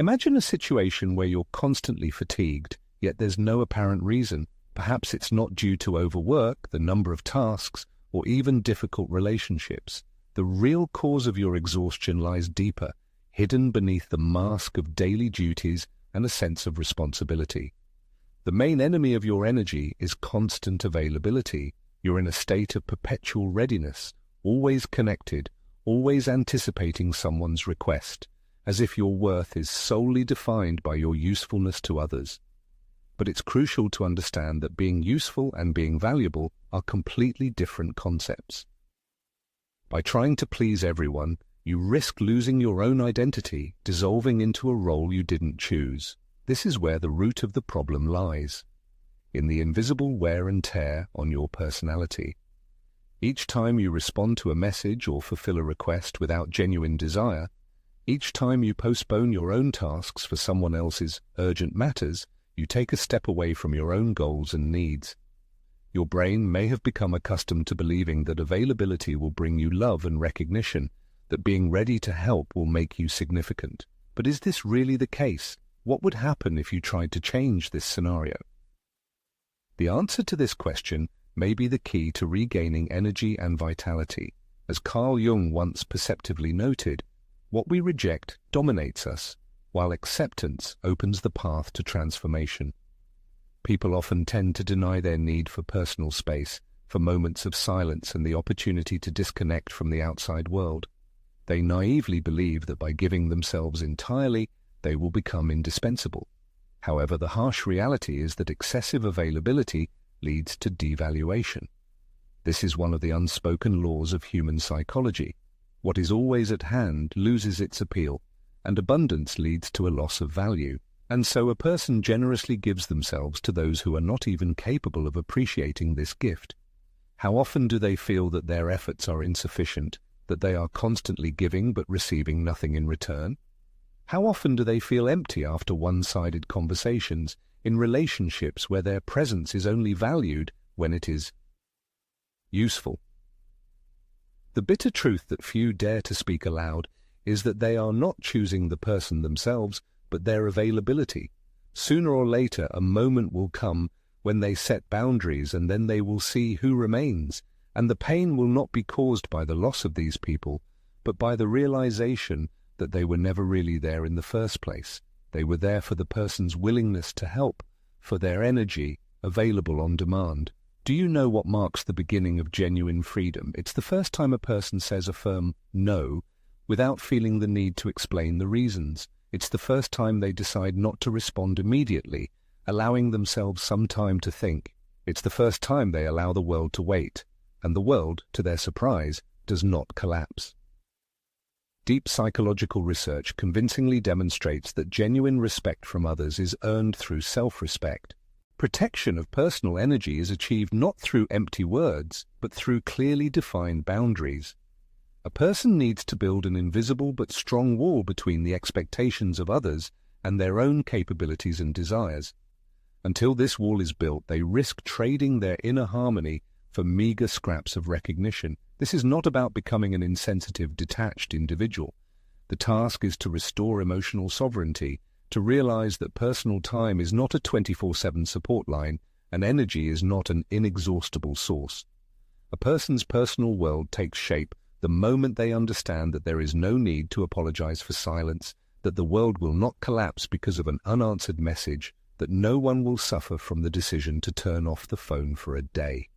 Imagine a situation where you're constantly fatigued, yet there's no apparent reason. Perhaps it's not due to overwork, the number of tasks, or even difficult relationships. The real cause of your exhaustion lies deeper, hidden beneath the mask of daily duties and a sense of responsibility. The main enemy of your energy is constant availability. You're in a state of perpetual readiness, always connected, always anticipating someone's request, as if your worth is solely defined by your usefulness to others. But it's crucial to understand that being useful and being valuable are completely different concepts. By trying to please everyone, you risk losing your own identity, dissolving into a role you didn't choose. This is where the root of the problem lies, in the invisible wear and tear on your personality. Each time you respond to a message or fulfill a request without genuine desire, each time you postpone your own tasks for someone else's urgent matters, you take a step away from your own goals and needs. Your brain may have become accustomed to believing that availability will bring you love and recognition, that being ready to help will make you significant. But is this really the case? What would happen if you tried to change this scenario? The answer to this question may be the key to regaining energy and vitality. As Carl Jung once perceptively noted, what we reject dominates us, while acceptance opens the path to transformation. People often tend to deny their need for personal space, for moments of silence and the opportunity to disconnect from the outside world. They naively believe that by giving themselves entirely, they will become indispensable. However, the harsh reality is that excessive availability leads to devaluation. This is one of the unspoken laws of human psychology. What is always at hand loses its appeal, and abundance leads to a loss of value. And so a person generously gives themselves to those who are not even capable of appreciating this gift. How often do they feel that their efforts are insufficient, that they are constantly giving but receiving nothing in return? How often do they feel empty after one-sided conversations, in relationships where their presence is only valued when it is useful? The bitter truth that few dare to speak aloud is that they are not choosing the person themselves, but their availability. Sooner or later, a moment will come when they set boundaries, and then they will see who remains, and the pain will not be caused by the loss of these people, but by the realization that they were never really there in the first place. They were there for the person's willingness to help, for their energy, available on demand. Do you know what marks the beginning of genuine freedom? It's the first time a person says a firm no without feeling the need to explain the reasons. It's the first time they decide not to respond immediately, allowing themselves some time to think. It's the first time they allow the world to wait, and the world, to their surprise, does not collapse. Deep psychological research convincingly demonstrates that genuine respect from others is earned through self-respect. Protection of personal energy is achieved not through empty words, but through clearly defined boundaries. A person needs to build an invisible but strong wall between the expectations of others and their own capabilities and desires. Until this wall is built, they risk trading their inner harmony for meager scraps of recognition. This is not about becoming an insensitive, detached individual. The task is to restore emotional sovereignty, to realize that personal time is not a 24/7 support line, and energy is not an inexhaustible source. A person's personal world takes shape the moment they understand that there is no need to apologize for silence, that the world will not collapse because of an unanswered message, that no one will suffer from the decision to turn off the phone for a day.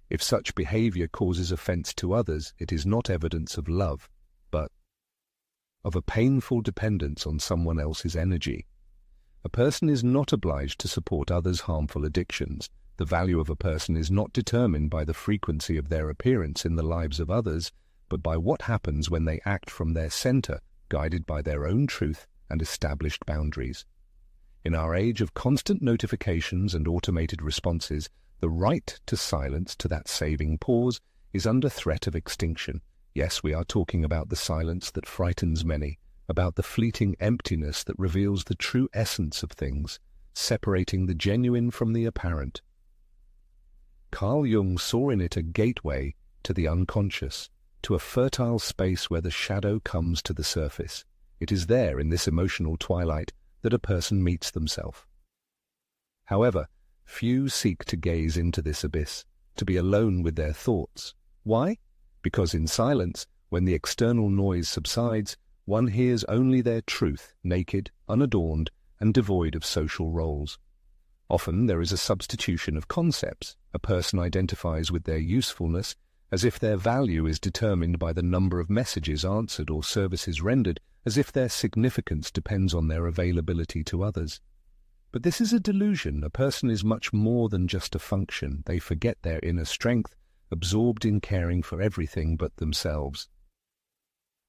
If such behavior causes offense to others, it is not evidence of love, but of a painful dependence on someone else's energy. A person is not obliged to support others' harmful addictions. The value of a person is not determined by the frequency of their appearance in the lives of others, but by what happens when they act from their center, guided by their own truth and established boundaries. In our age of constant notifications and automated responses, the right to silence, to that saving pause, is under threat of extinction. Yes, we are talking about the silence that frightens many, about the fleeting emptiness that reveals the true essence of things, separating the genuine from the apparent. Carl Jung saw in it a gateway to the unconscious, to a fertile space where the shadow comes to the surface. It is there, in this emotional twilight, that a person meets themselves. However, few seek to gaze into this abyss, to be alone with their thoughts. Why? Because in silence, when the external noise subsides, one hears only their truth, naked, unadorned, and devoid of social roles. Often there is a substitution of concepts. A person identifies with their usefulness as if their value is determined by the number of messages answered or services rendered, as if their significance depends on their availability to others. But this is a delusion. A person is much more than just a function. They forget their inner strength, absorbed in caring for everything but themselves.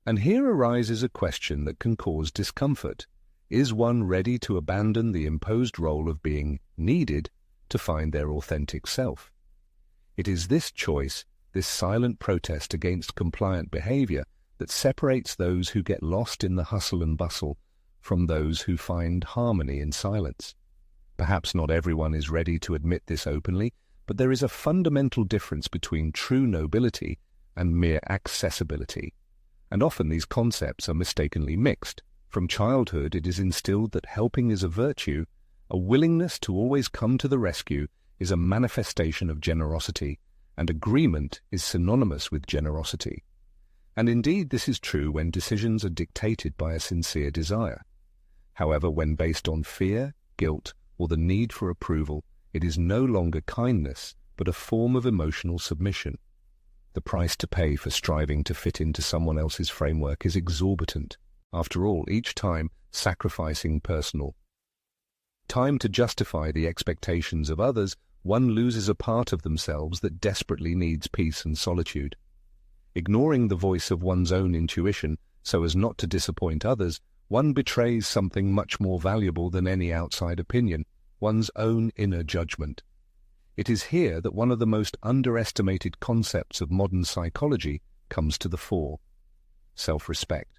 And here arises a question that can cause discomfort. Is one ready to abandon the imposed role of being needed to find their authentic self? It is this choice, this silent protest against compliant behavior, that separates those who get lost in the hustle and bustle from those who find harmony in silence. Perhaps not everyone is ready to admit this openly, but there is a fundamental difference between true nobility and mere accessibility. And often these concepts are mistakenly mixed. From childhood it is instilled that helping is a virtue. A willingness to always come to the rescue is a manifestation of generosity, and agreement is synonymous with generosity. And indeed this is true when decisions are dictated by a sincere desire. However, when based on fear, guilt, or the need for approval, it is no longer kindness, but a form of emotional submission. The price to pay for striving to fit into someone else's framework is exorbitant. After all, each time sacrificing personal time to justify the expectations of others, one loses a part of themselves that desperately needs peace and solitude. Ignoring the voice of one's own intuition so as not to disappoint others, one betrays something much more valuable than any outside opinion, one's own inner judgment. It is here that one of the most underestimated concepts of modern psychology comes to the fore: self-respect.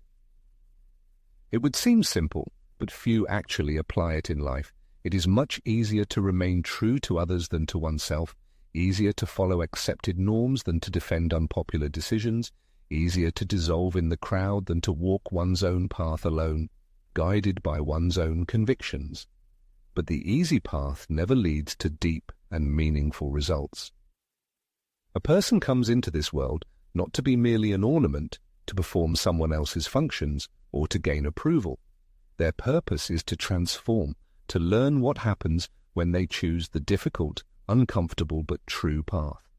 It would seem simple, but few actually apply it in life. It is much easier to remain true to others than to oneself, easier to follow accepted norms than to defend unpopular decisions, easier to dissolve in the crowd than to walk one's own path alone, guided by one's own convictions. But the easy path never leads to deep and meaningful results. A person comes into this world not to be merely an ornament, to perform someone else's functions, or to gain approval. Their purpose is to transform, to learn what happens when they choose the difficult, uncomfortable but true path.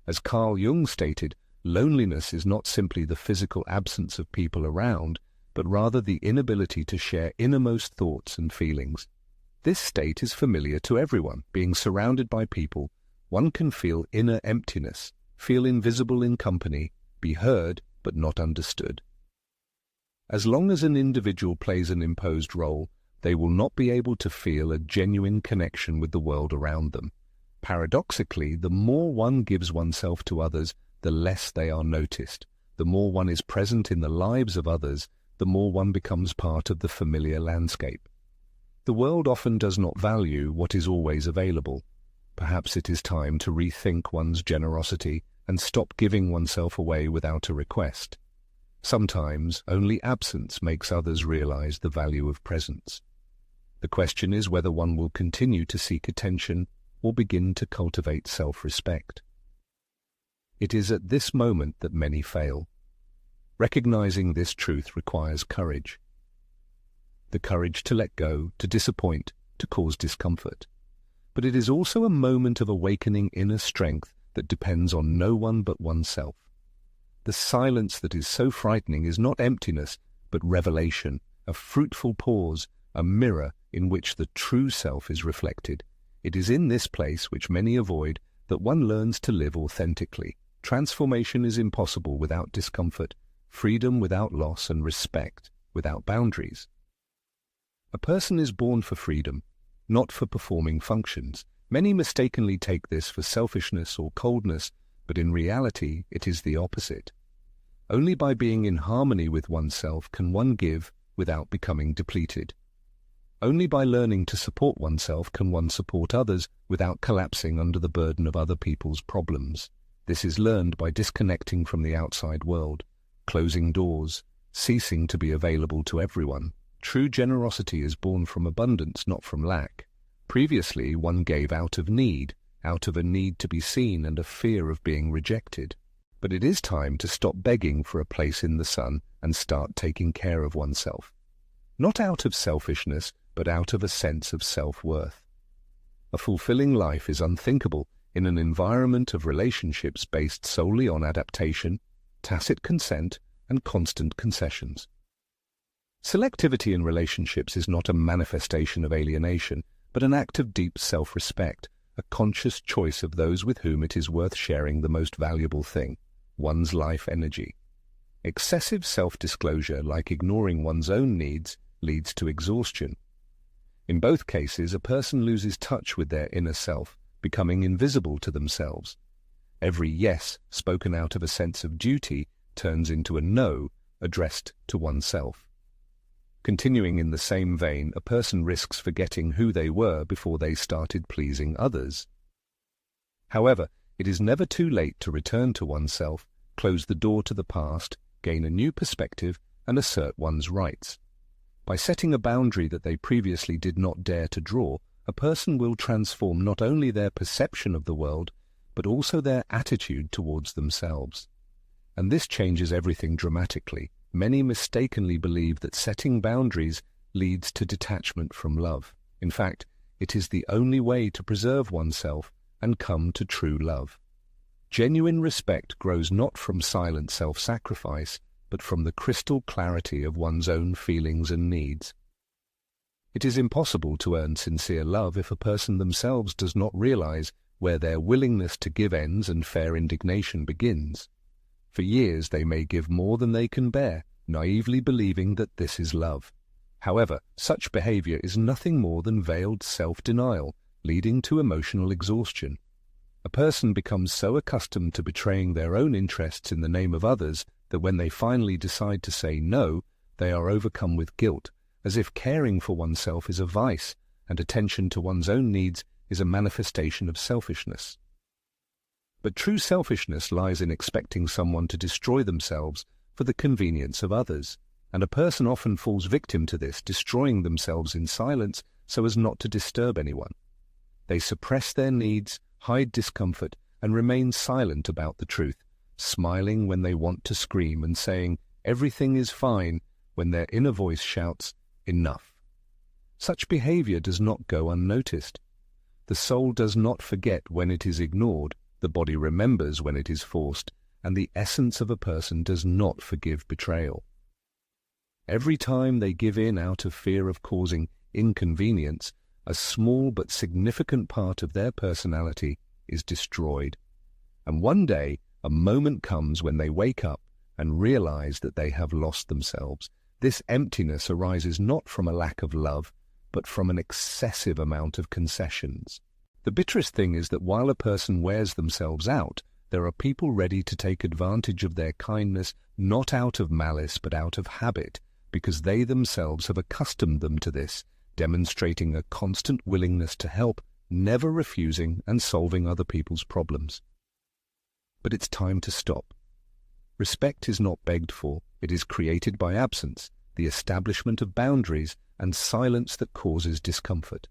As Carl Jung stated, loneliness is not simply the physical absence of people around, but rather the inability to share innermost thoughts and feelings. This state is familiar to everyone. Being surrounded by people, one can feel inner emptiness, feel invisible in company, be heard but not understood. As long as an individual plays an imposed role, they will not be able to feel a genuine connection with the world around them. Paradoxically, the more one gives oneself to others, the less they are noticed. The more one is present in the lives of others, the more one becomes part of the familiar landscape. The world often does not value what is always available. Perhaps it is time to rethink one's generosity and stop giving oneself away without a request. Sometimes only absence makes others realize the value of presence. The question is whether one will continue to seek attention or begin to cultivate self-respect. It is at this moment that many fail. Recognizing this truth requires courage. The courage to let go, to disappoint, to cause discomfort. But it is also a moment of awakening inner strength that depends on no one but oneself. The silence that is so frightening is not emptiness, but revelation, a fruitful pause, a mirror in which the true self is reflected. It is in this place, which many avoid, that one learns to live authentically. Transformation is impossible without discomfort, freedom without loss, and respect without boundaries. A person is born for freedom, not for performing functions. Many mistakenly take this for selfishness or coldness, but in reality it is the opposite. Only by being in harmony with oneself can one give without becoming depleted. Only by learning to support oneself can one support others without collapsing under the burden of other people's problems. This is learned by disconnecting from the outside world, closing doors, ceasing to be available to everyone. True generosity is born from abundance, not from lack. Previously, one gave out of need, out of a need to be seen and a fear of being rejected. But it is time to stop begging for a place in the sun and start taking care of oneself. Not out of selfishness, but out of a sense of self-worth. A fulfilling life is unthinkable in an environment of relationships based solely on adaptation, tacit consent, and constant concessions. Selectivity in relationships is not a manifestation of alienation, but an act of deep self-respect, a conscious choice of those with whom it is worth sharing the most valuable thing, one's life energy. Excessive self-disclosure, like ignoring one's own needs, leads to exhaustion. In both cases, a person loses touch with their inner self, becoming invisible to themselves. Every yes spoken out of a sense of duty turns into a no addressed to oneself. Continuing in the same vein, a person risks forgetting who they were before they started pleasing others. However, it is never too late to return to oneself, close the door to the past, gain a new perspective, and assert one's rights. By setting a boundary that they previously did not dare to draw, a person will transform not only their perception of the world, but also their attitude towards themselves. And this changes everything dramatically. Many mistakenly believe that setting boundaries leads to detachment from love. In fact, it is the only way to preserve oneself and come to true love. Genuine respect grows not from silent self-sacrifice, but from the crystal clarity of one's own feelings and needs. It is impossible to earn sincere love if a person themselves does not realize where their willingness to give ends and fair indignation begins. For years they may give more than they can bear, naively believing that this is love. However, such behavior is nothing more than veiled self-denial, leading to emotional exhaustion. A person becomes so accustomed to betraying their own interests in the name of others that when they finally decide to say no, they are overcome with guilt, as if caring for oneself is a vice and attention to one's own needs is a manifestation of selfishness. But true selfishness lies in expecting someone to destroy themselves for the convenience of others, and a person often falls victim to this, destroying themselves in silence so as not to disturb anyone. They suppress their needs, hide discomfort, and remain silent about the truth, smiling when they want to scream and saying, "Everything is fine," when their inner voice shouts, "Enough." Such behavior does not go unnoticed. The soul does not forget when it is ignored, the body remembers when it is forced, and the essence of a person does not forgive betrayal. Every time they give in out of fear of causing inconvenience, a small but significant part of their personality is destroyed. And one day, a moment comes when they wake up and realize that they have lost themselves. This emptiness arises not from a lack of love, but from an excessive amount of concessions. The bitterest thing is that while a person wears themselves out, there are people ready to take advantage of their kindness not out of malice but out of habit, because they themselves have accustomed them to this, demonstrating a constant willingness to help, never refusing and solving other people's problems. But it's time to stop. Respect is not begged for, it is created by absence, the establishment of boundaries, and silence that causes discomfort.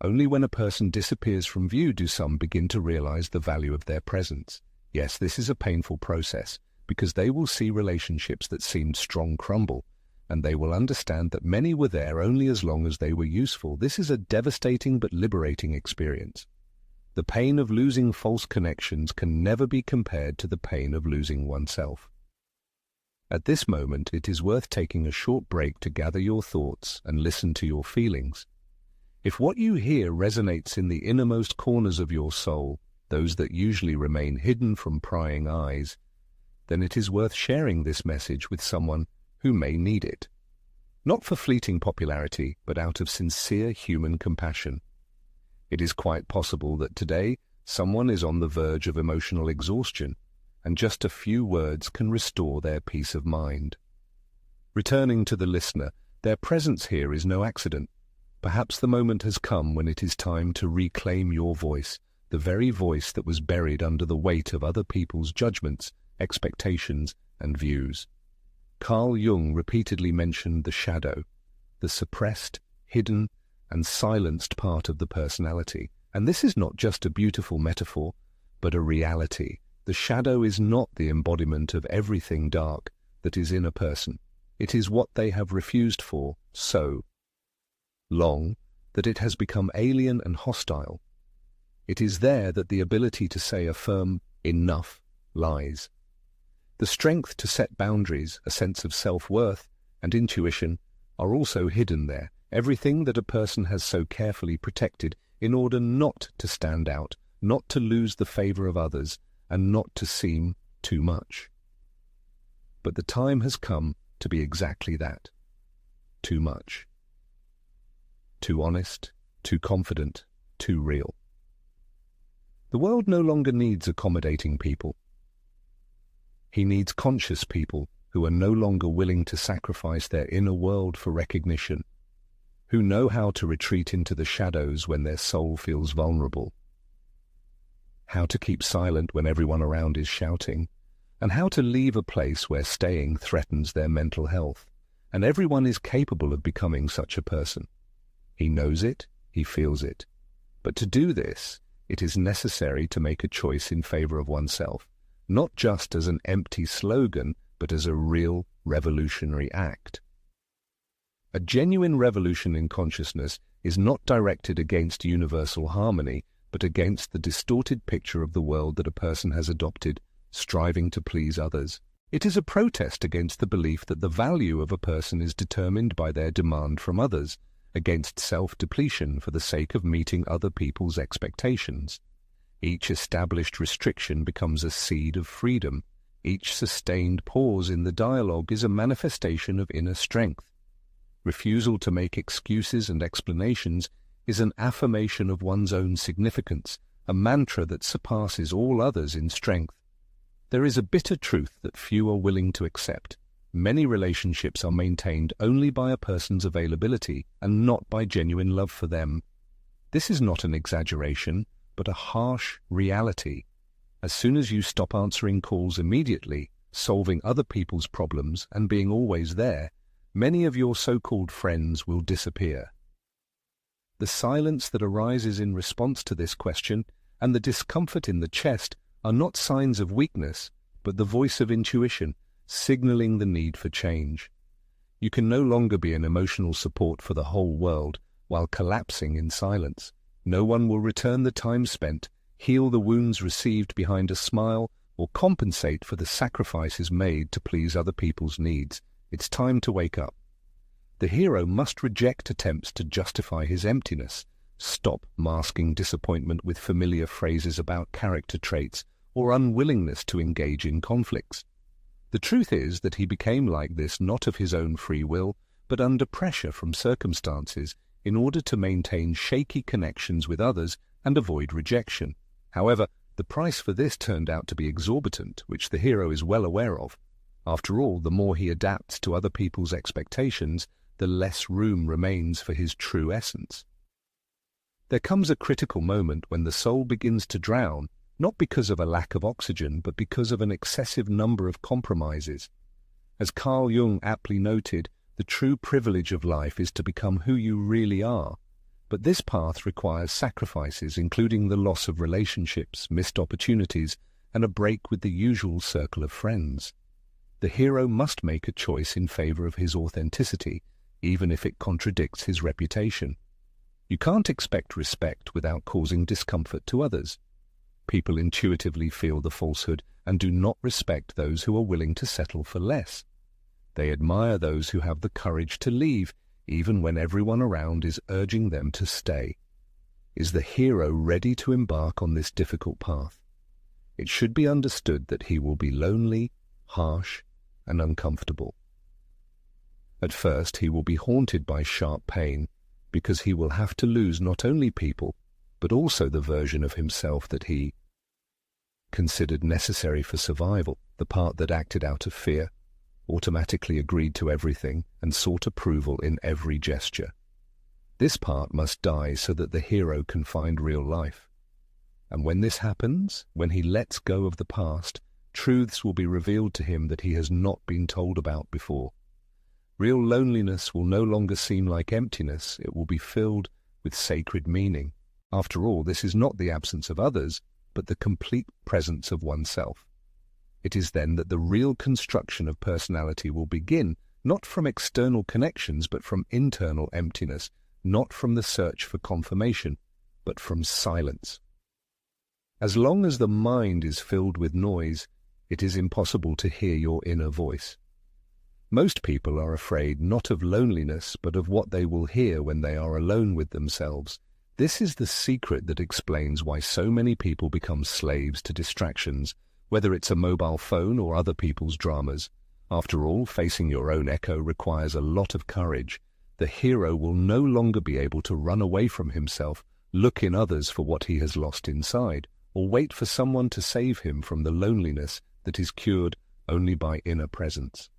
Only when a person disappears from view do some begin to realize the value of their presence. Yes, this is a painful process, because they will see relationships that seemed strong crumble, and they will understand that many were there only as long as they were useful. This is a devastating but liberating experience. The pain of losing false connections can never be compared to the pain of losing oneself. At this moment, it is worth taking a short break to gather your thoughts and listen to your feelings. If what you hear resonates in the innermost corners of your soul, those that usually remain hidden from prying eyes, then it is worth sharing this message with someone who may need it. Not for fleeting popularity, but out of sincere human compassion. It is quite possible that today someone is on the verge of emotional exhaustion, and just a few words can restore their peace of mind. Returning to the listener, their presence here is no accident. Perhaps the moment has come when it is time to reclaim your voice, the very voice that was buried under the weight of other people's judgments, expectations, and views. Carl Jung repeatedly mentioned the shadow, the suppressed, hidden, and silenced part of the personality. And this is not just a beautiful metaphor, but a reality. The shadow is not the embodiment of everything dark that is in a person. It is what they have refused for so long that it has become alien and hostile. It is there that the ability to say a firm enough lies. The strength to set boundaries, a sense of self-worth, and intuition are also hidden there. Everything that a person has so carefully protected in order not to stand out, not to lose the favor of others, and not to seem too much. But the time has come to be exactly that. Too much. Too honest, too confident, too real. The world no longer needs accommodating people. He needs conscious people who are no longer willing to sacrifice their inner world for recognition, who know how to retreat into the shadows when their soul feels vulnerable, how to keep silent when everyone around is shouting, and how to leave a place where staying threatens their mental health. And everyone is capable of becoming such a person. He knows it, he feels it. But to do this, it is necessary to make a choice in favor of oneself, not just as an empty slogan, but as a real revolutionary act. A genuine revolution in consciousness is not directed against universal harmony, but against the distorted picture of the world that a person has adopted, striving to please others. It is a protest against the belief that the value of a person is determined by their demand from others, against self-depletion for the sake of meeting other people's expectations. Each established restriction becomes a seed of freedom. Each sustained pause in the dialogue is a manifestation of inner strength. Refusal to make excuses and explanations is an affirmation of one's own significance, a mantra that surpasses all others in strength. There is a bitter truth that few are willing to accept. Many relationships are maintained only by a person's availability and not by genuine love for them. This is not an exaggeration, but a harsh reality. As soon as you stop answering calls immediately, solving other people's problems, and being always there, many of your so-called friends will disappear. The silence that arises in response to this question and the discomfort in the chest are not signs of weakness, but the voice of intuition, signaling the need for change. You can no longer be an emotional support for the whole world while collapsing in silence. No one will return the time spent, heal the wounds received behind a smile, or compensate for the sacrifices made to please other people's needs. It's time to wake up. The hero must reject attempts to justify his emptiness, stop masking disappointment with familiar phrases about character traits, or unwillingness to engage in conflicts. The truth is that he became like this not of his own free will, but under pressure from circumstances in order to maintain shaky connections with others and avoid rejection. However, the price for this turned out to be exorbitant, which the hero is well aware of. After all, the more he adapts to other people's expectations, the less room remains for his true essence. There comes a critical moment when the soul begins to drown, not because of a lack of oxygen, but because of an excessive number of compromises. As Carl Jung aptly noted, the true privilege of life is to become who you really are. But this path requires sacrifices, including the loss of relationships, missed opportunities, and a break with the usual circle of friends. The hero must make a choice in favor of his authenticity, even if it contradicts his reputation. You can't expect respect without causing discomfort to others. People intuitively feel the falsehood and do not respect those who are willing to settle for less. They admire those who have the courage to leave, even when everyone around is urging them to stay. Is the hero ready to embark on this difficult path? It should be understood that he will be lonely, harsh, and uncomfortable. At first, he will be haunted by sharp pain, because he will have to lose not only people, but also the version of himself that he considered necessary for survival, the part that acted out of fear, automatically agreed to everything, and sought approval in every gesture. This part must die so that the hero can find real life. And when this happens, when he lets go of the past, Truths will be revealed to him that he has not been told about before. Real loneliness will no longer seem like emptiness, it will be filled with sacred meaning. After all, this is not the absence of others, but the complete presence of oneself. It is then that the real construction of personality will begin, not from external connections, but from internal emptiness, not from the search for confirmation, but from silence. As long as the mind is filled with noise, it is impossible to hear your inner voice. Most people are afraid not of loneliness, but of what they will hear when they are alone with themselves. This is the secret that explains why so many people become slaves to distractions, whether it's a mobile phone or other people's dramas. After all, facing your own echo requires a lot of courage. The hero will no longer be able to run away from himself, look in others for what he has lost inside, or wait for someone to save him from the loneliness that is cured only by inner presence.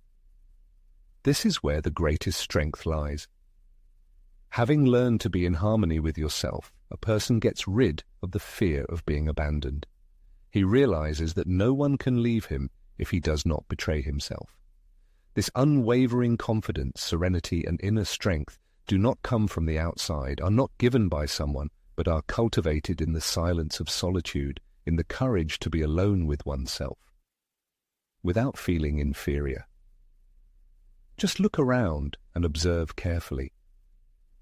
This is where the greatest strength lies. Having learned to be in harmony with yourself, a person gets rid of the fear of being abandoned. He realizes that no one can leave him if he does not betray himself. This unwavering confidence, serenity, and inner strength do not come from the outside, are not given by someone, but are cultivated in the silence of solitude, in the courage to be alone with oneself, without feeling inferior. Just look around and observe carefully.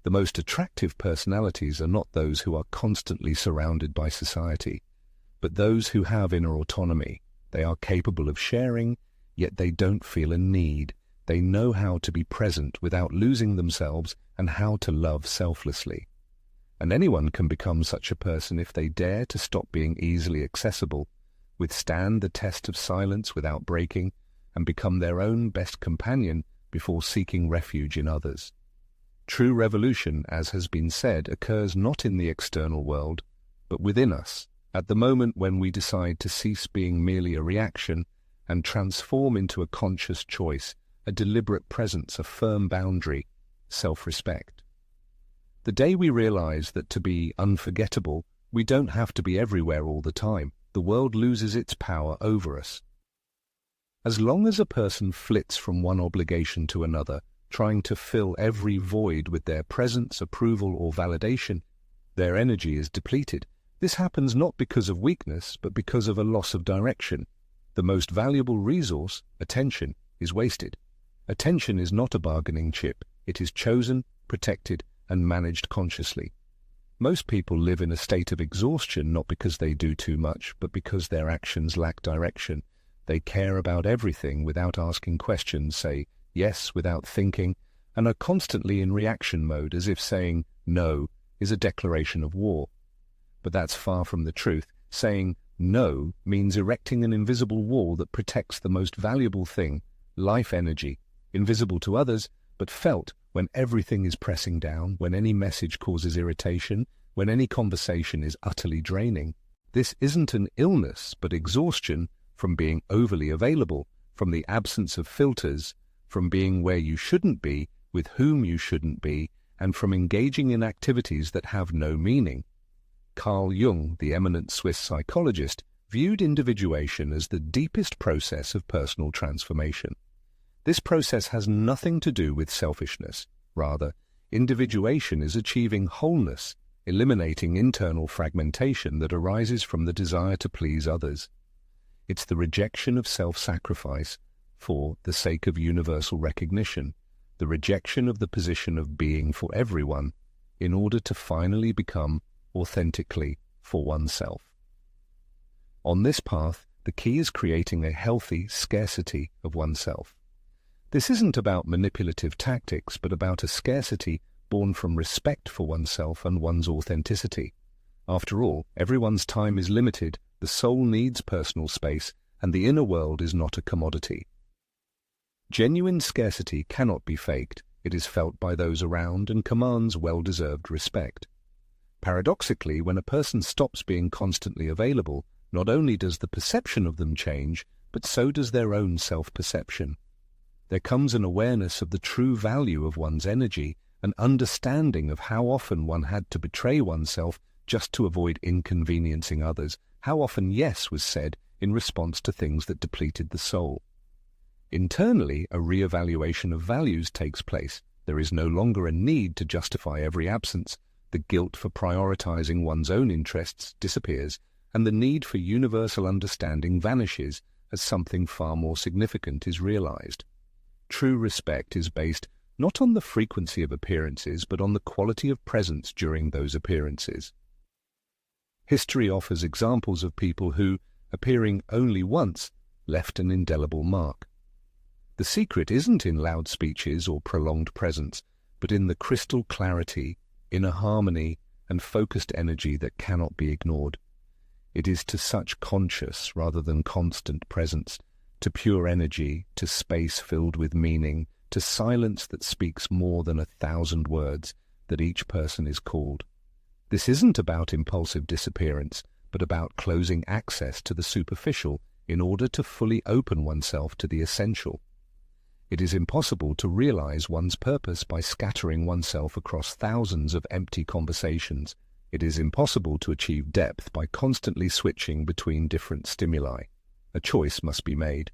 The most attractive personalities are not those who are constantly surrounded by society, but those who have inner autonomy. They are capable of sharing, yet they don't feel a need. They know how to be present without losing themselves and how to love selflessly. And anyone can become such a person if they dare to stop being easily accessible, withstand the test of silence without breaking, and become their own best companion before seeking refuge in others. True revolution, as has been said, occurs not in the external world, but within us, at the moment when we decide to cease being merely a reaction and transform into a conscious choice, a deliberate presence, a firm boundary, self-respect. The day we realize that to be unforgettable, we don't have to be everywhere all the time, the world loses its power over us. As long as a person flits from one obligation to another, trying to fill every void with their presence, approval, or validation, their energy is depleted. This happens not because of weakness, but because of a loss of direction. The most valuable resource, attention, is wasted. Attention is not a bargaining chip. It is chosen, protected, and managed consciously. Most people live in a state of exhaustion not because they do too much, but because their actions lack direction. They care about everything without asking questions, say yes without thinking, and are constantly in reaction mode as if saying no is a declaration of war. But that's far from the truth. Saying no means erecting an invisible wall that protects the most valuable thing, life energy, invisible to others, but felt when everything is pressing down, when any message causes irritation, when any conversation is utterly draining. This isn't an illness, but exhaustion from being overly available, from the absence of filters, from being where you shouldn't be, with whom you shouldn't be, and from engaging in activities that have no meaning. Carl Jung, the eminent Swiss psychologist, viewed individuation as the deepest process of personal transformation. This process has nothing to do with selfishness. Rather, individuation is achieving wholeness, eliminating internal fragmentation that arises from the desire to please others. It's the rejection of self-sacrifice for the sake of universal recognition, the rejection of the position of being for everyone in order to finally become authentically for oneself. On this path, the key is creating a healthy scarcity of oneself. This isn't about manipulative tactics, but about a scarcity born from respect for oneself and one's authenticity. After all, everyone's time is limited, the soul needs personal space, and the inner world is not a commodity. Genuine scarcity cannot be faked. It is felt by those around and commands well-deserved respect. Paradoxically, when a person stops being constantly available, not only does the perception of them change, but so does their own self-perception. There comes an awareness of the true value of one's energy, an understanding of how often one had to betray oneself just to avoid inconveniencing others, how often yes was said in response to things that depleted the soul. Internally, a re-evaluation of values takes place. There is no longer a need to justify every absence. The guilt for prioritizing one's own interests disappears, and the need for universal understanding vanishes as something far more significant is realized. True respect is based not on the frequency of appearances, but on the quality of presence during those appearances. History offers examples of people who, appearing only once, left an indelible mark. The secret isn't in loud speeches or prolonged presence, but in the crystal clarity, inner harmony, and focused energy that cannot be ignored. It is to such conscious rather than constant presence, to pure energy, to space filled with meaning, to silence that speaks more than 1,000 words, that each person is called. This isn't about impulsive disappearance, but about closing access to the superficial in order to fully open oneself to the essential. It is impossible to realize one's purpose by scattering oneself across thousands of empty conversations. It is impossible to achieve depth by constantly switching between different stimuli. A choice must be made.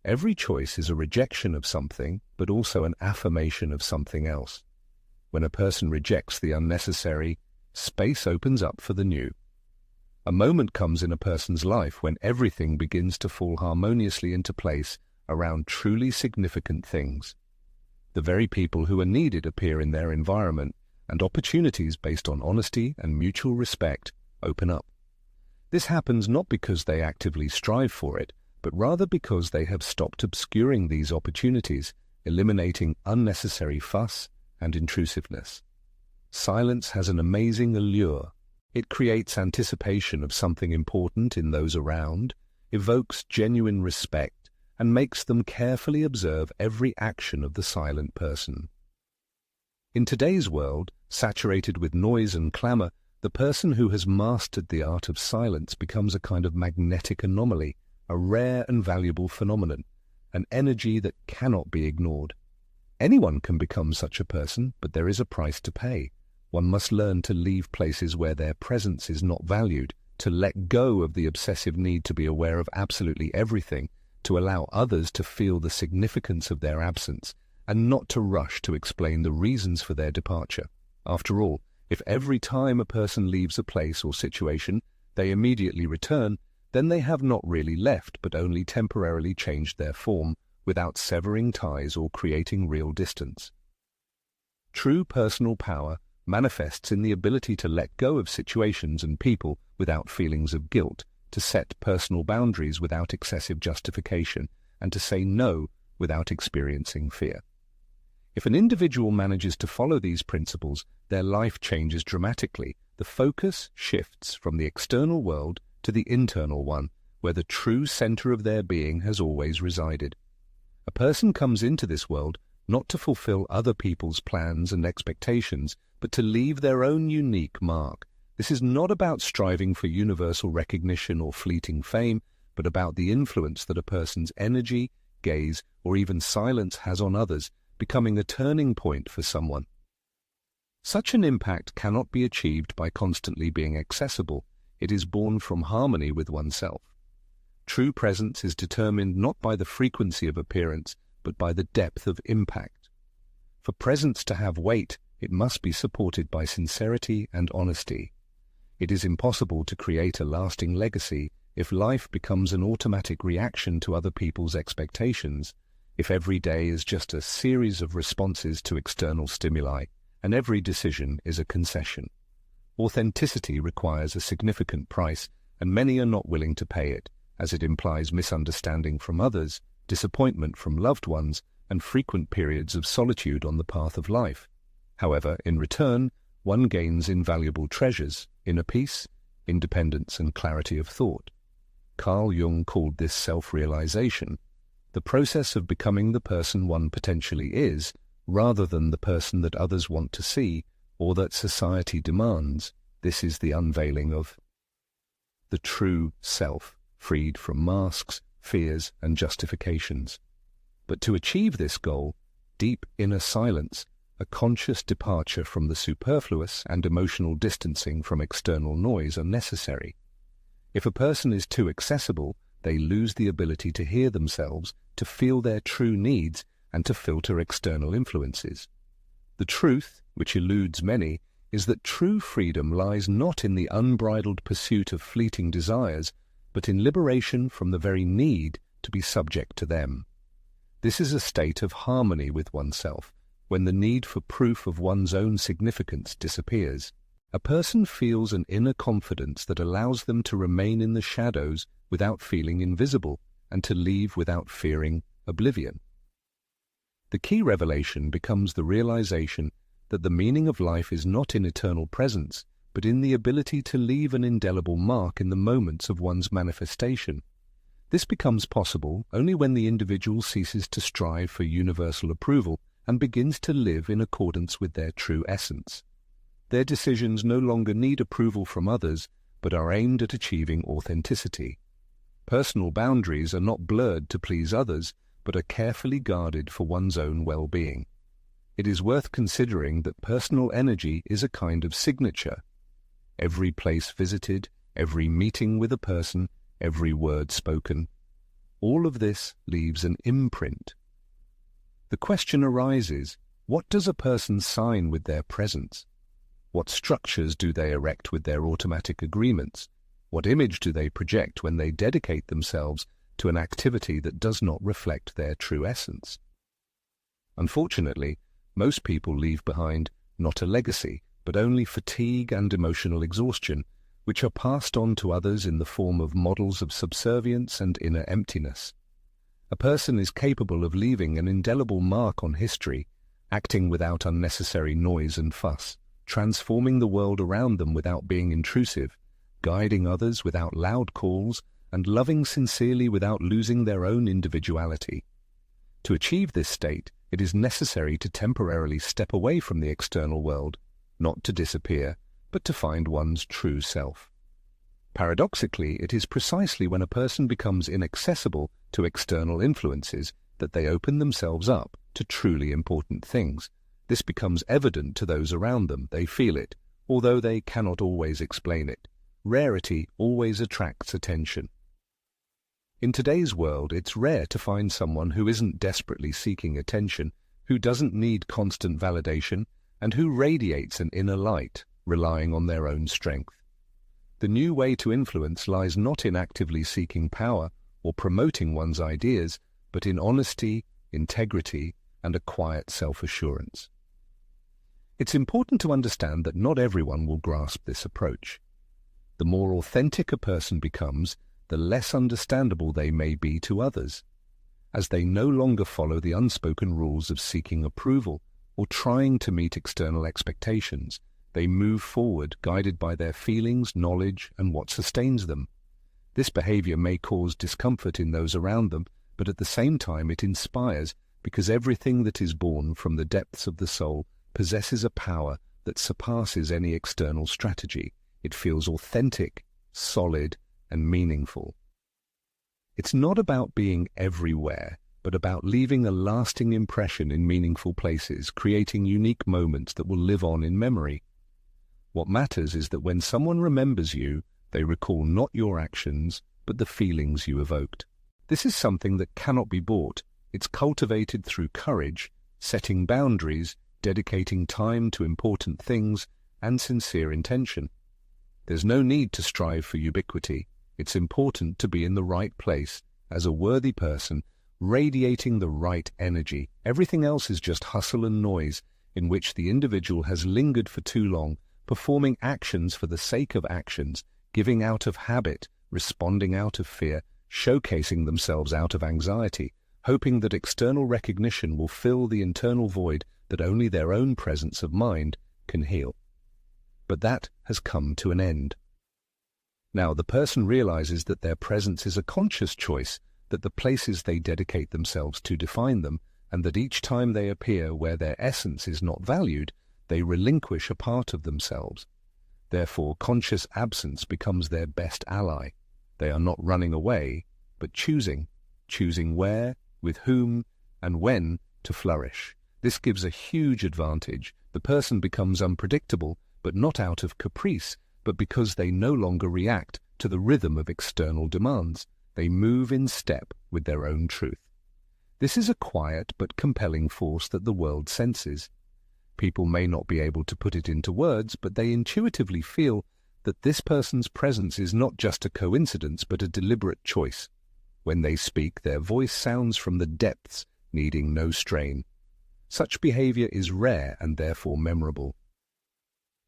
Every choice is a rejection of something, but also an affirmation of something else. When a person rejects the unnecessary, space opens up for the new. A moment comes in a person's life when everything begins to fall harmoniously into place around truly significant things. The very people who are needed appear in their environment, and opportunities based on honesty and mutual respect open up. This happens not because they actively strive for it, but rather because they have stopped obscuring these opportunities, eliminating unnecessary fuss and intrusiveness. Silence has an amazing allure. It creates anticipation of something important in those around, evokes genuine respect, and makes them carefully observe every action of the silent person. In today's world, saturated with noise and clamor, the person who has mastered the art of silence becomes a kind of magnetic anomaly, a rare and valuable phenomenon, an energy that cannot be ignored. Anyone can become such a person, but there is a price to pay. One must learn to leave places where their presence is not valued, to let go of the obsessive need to be aware of absolutely everything, to allow others to feel the significance of their absence, and not to rush to explain the reasons for their departure. After all, if every time a person leaves a place or situation, they immediately return, then they have not really left, but only temporarily changed their form, without severing ties or creating real distance. True personal power manifests in the ability to let go of situations and people without feelings of guilt, to set personal boundaries without excessive justification, and to say no without experiencing fear. If an individual manages to follow these principles, their life changes dramatically. The focus shifts from the external world to the internal one, where the true center of their being has always resided. A person comes into this world not to fulfill other people's plans and expectations, but to leave their own unique mark. This is not about striving for universal recognition or fleeting fame, but about the influence that a person's energy, gaze, or even silence has on others, becoming a turning point for someone. Such an impact cannot be achieved by constantly being accessible. It is born from harmony with oneself. True presence is determined not by the frequency of appearance, but by the depth of impact. For presence to have weight, it must be supported by sincerity and honesty. It is impossible to create a lasting legacy if life becomes an automatic reaction to other people's expectations, if every day is just a series of responses to external stimuli, and every decision is a concession. Authenticity requires a significant price, and many are not willing to pay it, as it implies misunderstanding from others, disappointment from loved ones, and frequent periods of solitude on the path of life. However, in return, one gains invaluable treasures, inner peace, independence, and clarity of thought. Carl Jung called this self-realization, the process of becoming the person one potentially is, rather than the person that others want to see or that society demands. This is the unveiling of the true self, freed from masks, fears, and justifications. But to achieve this goal, deep inner silence, a conscious departure from the superfluous, and emotional distancing from external noise are necessary. If a person is too accessible, they lose the ability to hear themselves, to feel their true needs, and to filter external influences. The truth, which eludes many, is that true freedom lies not in the unbridled pursuit of fleeting desires, but in liberation from the very need to be subject to them. This is a state of harmony with oneself, when the need for proof of one's own significance disappears. A person feels an inner confidence that allows them to remain in the shadows without feeling invisible, and to leave without fearing oblivion. The key revelation becomes the realization that the meaning of life is not in eternal presence, but in the ability to leave an indelible mark in the moments of one's manifestation. This becomes possible only when the individual ceases to strive for universal approval and begins to live in accordance with their true essence. Their decisions no longer need approval from others, but are aimed at achieving authenticity. Personal boundaries are not blurred to please others, but are carefully guarded for one's own well-being. It is worth considering that personal energy is a kind of signature. Every place visited, every meeting with a person, every word spoken, all of this leaves an imprint. The question arises, what does a person sign with their presence? What structures do they erect with their automatic agreements? What image do they project when they dedicate themselves to an activity that does not reflect their true essence? Unfortunately, most people leave behind not a legacy, but only fatigue and emotional exhaustion, which are passed on to others in the form of models of subservience and inner emptiness. A person is capable of leaving an indelible mark on history, acting without unnecessary noise and fuss, transforming the world around them without being intrusive, guiding others without loud calls, and loving sincerely without losing their own individuality. To achieve this state, it is necessary to temporarily step away from the external world, not to disappear, but to find one's true self. Paradoxically, it is precisely when a person becomes inaccessible to external influences that they open themselves up to truly important things. This becomes evident to those around them. They feel it, although they cannot always explain it. Rarity always attracts attention. In today's world, it's rare to find someone who isn't desperately seeking attention, who doesn't need constant validation, and who radiates an inner light, relying on their own strength. The new way to influence lies not in actively seeking power or promoting one's ideas, but in honesty, integrity, and a quiet self-assurance. It's important to understand that not everyone will grasp this approach. The more authentic a person becomes, the less understandable they may be to others, as they no longer follow the unspoken rules of seeking approval or trying to meet external expectations. They move forward guided by their feelings, knowledge, and what sustains them. This behavior may cause discomfort in those around them, but at the same time it inspires, because everything that is born from the depths of the soul possesses a power that surpasses any external strategy. It feels authentic, solid, and meaningful. It's not about being everywhere, but about leaving a lasting impression in meaningful places, creating unique moments that will live on in memory. What matters is that when someone remembers you, they recall not your actions, but the feelings you evoked. This is something that cannot be bought. It's cultivated through courage, setting boundaries, dedicating time to important things, and sincere intention. There's no need to strive for ubiquity. It's important to be in the right place, as a worthy person, radiating the right energy. Everything else is just hustle and noise, in which the individual has lingered for too long, performing actions for the sake of actions, giving out of habit, responding out of fear, showcasing themselves out of anxiety, hoping that external recognition will fill the internal void that only their own presence of mind can heal. But that has come to an end. Now the person realizes that their presence is a conscious choice, that the places they dedicate themselves to define them, and that each time they appear where their essence is not valued, they relinquish a part of themselves. Therefore, conscious absence becomes their best ally. They are not running away, but choosing where, with whom, and when to flourish. This gives a huge advantage. The person becomes unpredictable, but not out of caprice, but because they no longer react to the rhythm of external demands. They move in step with their own truth. This is a quiet but compelling force that the world senses. People may not be able to put it into words, but they intuitively feel that this person's presence is not just a coincidence but a deliberate choice. When they speak, their voice sounds from the depths, needing no strain. Such behavior is rare and therefore memorable.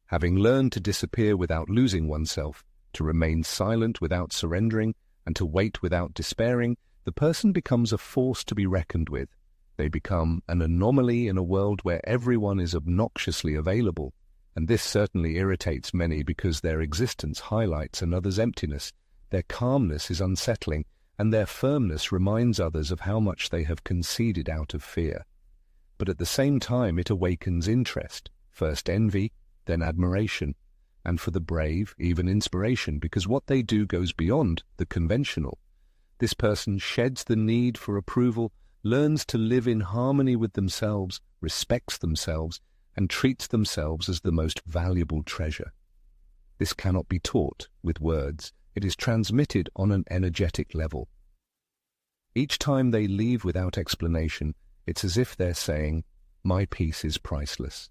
Having learned to disappear without losing oneself, to remain silent without surrendering, and to wait without despairing, the person becomes a force to be reckoned with. They become an anomaly in a world where everyone is obnoxiously available, and this certainly irritates many because their existence highlights another's emptiness. Their calmness is unsettling, and their firmness reminds others of how much they have conceded out of fear. But at the same time it awakens interest, first envy, then admiration, and for the brave, even inspiration, because what they do goes beyond the conventional. This person sheds the need for approval, learns to live in harmony with themselves, respects themselves, and treats themselves as the most valuable treasure. This cannot be taught with words. It is transmitted on an energetic level. Each time they leave without explanation, it's as if they're saying, "My peace is priceless."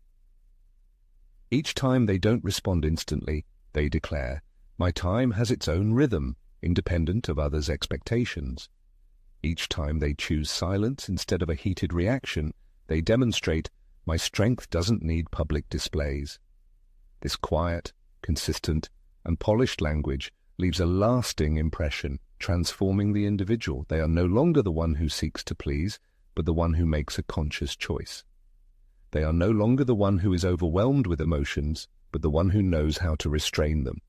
Each time they don't respond instantly, they declare, "My time has its own rhythm, independent of others' expectations." Each time they choose silence instead of a heated reaction, they demonstrate, "My strength doesn't need public displays." This quiet, consistent, and polished language leaves a lasting impression, transforming the individual. They are no longer the one who seeks to please, but the one who makes a conscious choice. They are no longer the one who is overwhelmed with emotions, but the one who knows how to restrain them.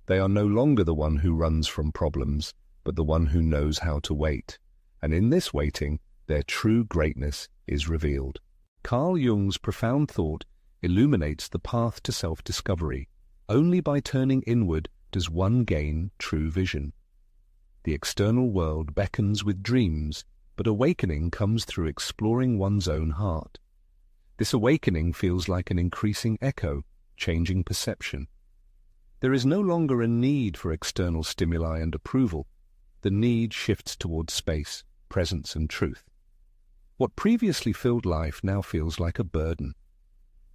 They are no longer the one who runs from problems, but the one who knows how to wait. And in this waiting, their true greatness is revealed. Carl Jung's profound thought illuminates the path to self-discovery. Only by turning inward does one gain true vision. The external world beckons with dreams, but awakening comes through exploring one's own heart. This awakening feels like an increasing echo, changing perception. There is no longer a need for external stimuli and approval. The need shifts towards space, presence, and truth. What previously filled life now feels like a burden.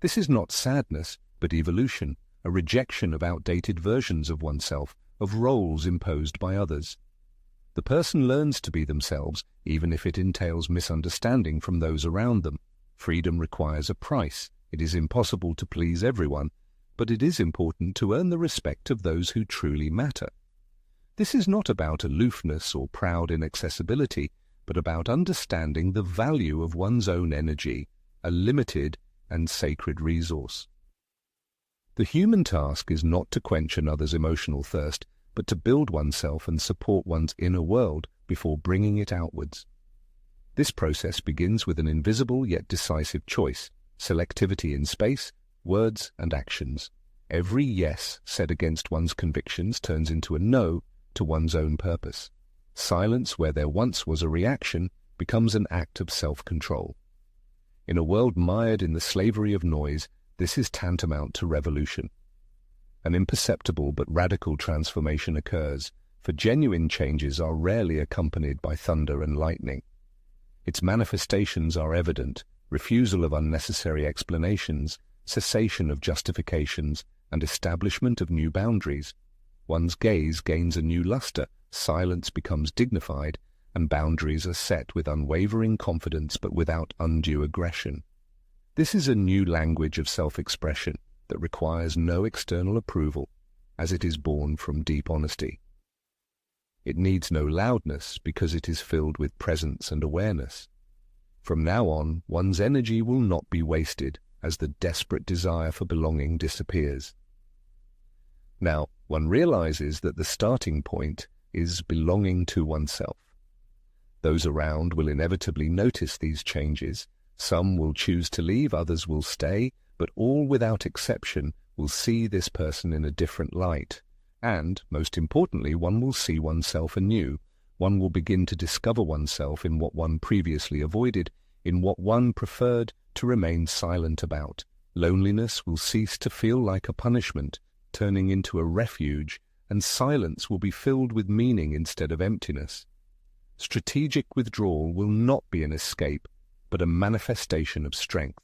This is not sadness, but evolution, a rejection of outdated versions of oneself, of roles imposed by others. The person learns to be themselves, even if it entails misunderstanding from those around them. Freedom requires a price. It is impossible to please everyone, but it is important to earn the respect of those who truly matter. This is not about aloofness or proud inaccessibility, but about understanding the value of one's own energy, a limited and sacred resource. The human task is not to quench another's emotional thirst, but to build oneself and support one's inner world before bringing it outwards. This process begins with an invisible yet decisive choice, selectivity in space, words, and actions. Every yes said against one's convictions turns into a no to one's own purpose. Silence where there once was a reaction becomes an act of self-control. In a world mired in the slavery of noise, this is tantamount to revolution. An imperceptible but radical transformation occurs, for genuine changes are rarely accompanied by thunder and lightning. Its manifestations are evident: refusal of unnecessary explanations, cessation of justifications, and establishment of new boundaries. One's gaze gains a new luster, silence becomes dignified, and boundaries are set with unwavering confidence but without undue aggression. This is a new language of self-expression that requires no external approval, as it is born from deep honesty. It needs no loudness because it is filled with presence and awareness. From now on, one's energy will not be wasted as the desperate desire for belonging disappears. Now, one realizes that the starting point is belonging to oneself. Those around will inevitably notice these changes. Some will choose to leave, others will stay, but all without exception will see this person in a different light. And, most importantly, one will see oneself anew. One will begin to discover oneself in what one previously avoided, in what one preferred to remain silent about. Loneliness will cease to feel like a punishment, turning into a refuge, and silence will be filled with meaning instead of emptiness. Strategic withdrawal will not be an escape, but a manifestation of strength.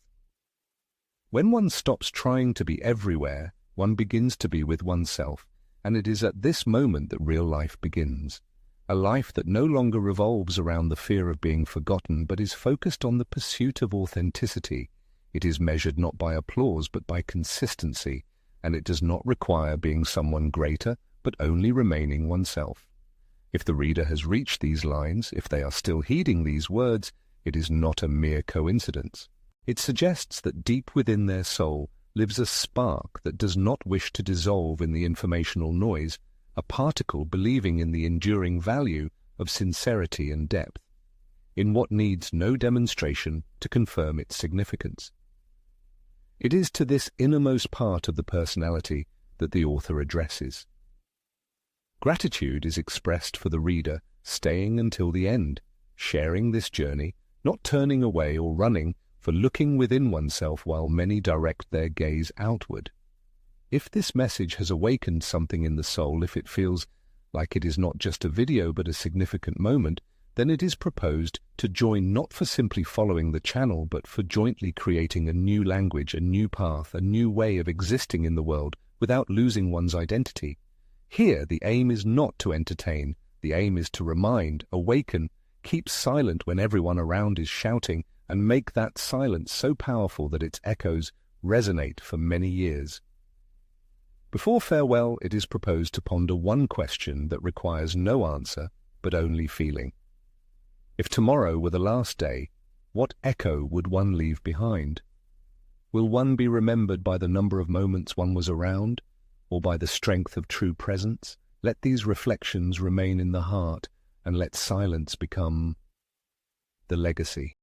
When one stops trying to be everywhere, one begins to be with oneself, and it is at this moment that real life begins. A life that no longer revolves around the fear of being forgotten, but is focused on the pursuit of authenticity. It is measured not by applause, but by consistency, and it does not require being someone greater, but only remaining oneself. If the reader has reached these lines, if they are still heeding these words, it is not a mere coincidence. It suggests that deep within their soul lives a spark that does not wish to dissolve in the informational noise, a particle believing in the enduring value of sincerity and depth, in what needs no demonstration to confirm its significance. It is to this innermost part of the personality that the author addresses. Gratitude is expressed for the reader staying until the end, sharing this journey, not turning away or running, for looking within oneself while many direct their gaze outward. If this message has awakened something in the soul, if it feels like it is not just a video but a significant moment, then it is proposed to join not for simply following the channel, but for jointly creating a new language, a new path, a new way of existing in the world without losing one's identity. Here, the aim is not to entertain. The aim is to remind, awaken, keep silent when everyone around is shouting, and make that silence so powerful that its echoes resonate for many years. Before farewell, it is proposed to ponder one question that requires no answer, but only feeling. If tomorrow were the last day, what echo would one leave behind? Will one be remembered by the number of moments one was around, or by the strength of true presence? Let these reflections remain in the heart, and let silence become the legacy.